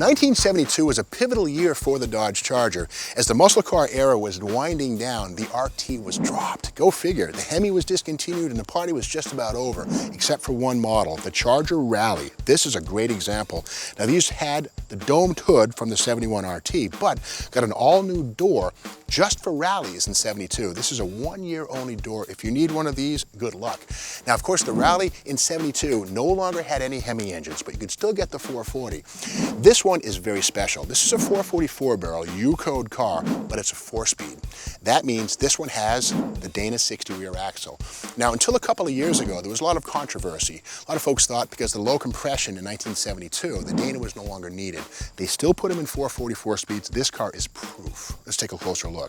1972 was a pivotal year for the Dodge Charger. As the muscle car era was winding down, the RT was dropped. Go figure, the Hemi was discontinued and the party was just about over, except for one model, the Charger Rallye. This is a great example. Now these had the domed hood from the 71 RT, but got an all-new door just for rallies in 72. This is a one-year only door. If you need one of these, good luck. Now, of course, the Rallye in 72 no longer had any Hemi engines, but you could still get the 440. This one is very special. This is a 444 barrel U-code car, but it's a 4-speed. That means this one has the Dana 60 rear axle. Now, until a couple of years ago, there was a lot of controversy. A lot of folks thought because of the low compression in 1972, the Dana was no longer needed. They still put them in 444 speeds. This car is proof. Let's take a closer look.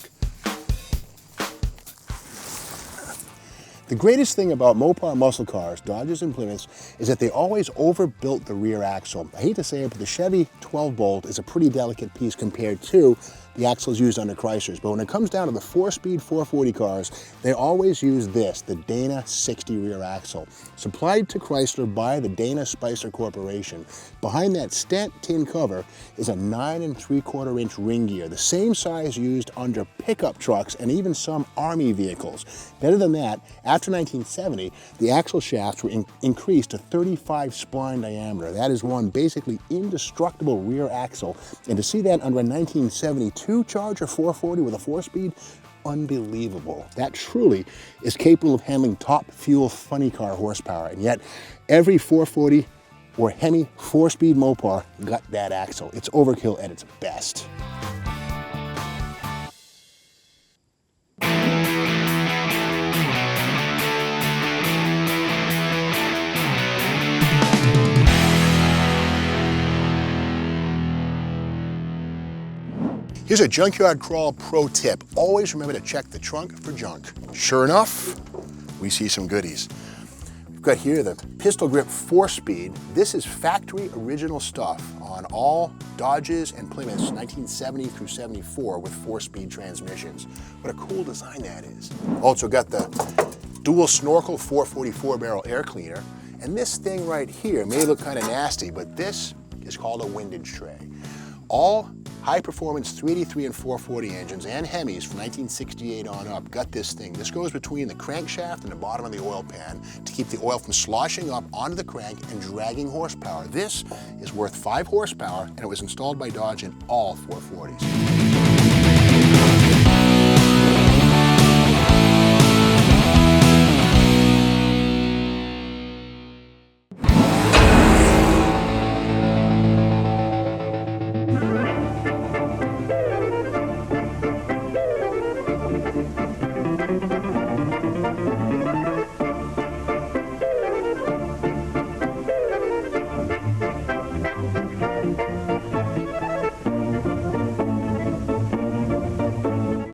The greatest thing about Mopar muscle cars, Dodges and Plymouths, is that they always overbuilt the rear axle. I hate to say it, but the Chevy 12-bolt is a pretty delicate piece compared to the axles used under Chryslers. But when it comes down to the 4-speed 440 cars, they always use this, the Dana 60 rear axle, supplied to Chrysler by the Dana Spicer Corporation. Behind that stent tin cover is a 9 3/4 inch ring gear, the same size used under pickup trucks and even some Army vehicles. Better than that, after 1970, the axle shafts were increased to 35 spline diameter. That is one basically indestructible rear axle. And to see that under a 1972 Charger 440 with a 4-speed, unbelievable. That truly is capable of handling top fuel funny car horsepower. And yet, every 440 or Hemi 4-speed Mopar got that axle. It's overkill at its best. Here's a Junkyard Crawl pro tip. Always remember to check the trunk for junk. Sure enough, we see some goodies. We've got here the pistol grip 4-speed. This is factory original stuff on all Dodges and Plymouths 1970 through 74 with 4-speed transmissions. What a cool design that is. Also got the dual snorkel 444 barrel air cleaner. And this thing right here may look kind of nasty, but this is called a windage tray. All high-performance 383 and 440 engines and Hemis from 1968 on up got this thing. This goes between the crankshaft and the bottom of the oil pan to keep the oil from sloshing up onto the crank and dragging horsepower. This is worth 5 horsepower, and it was installed by Dodge in all 440s.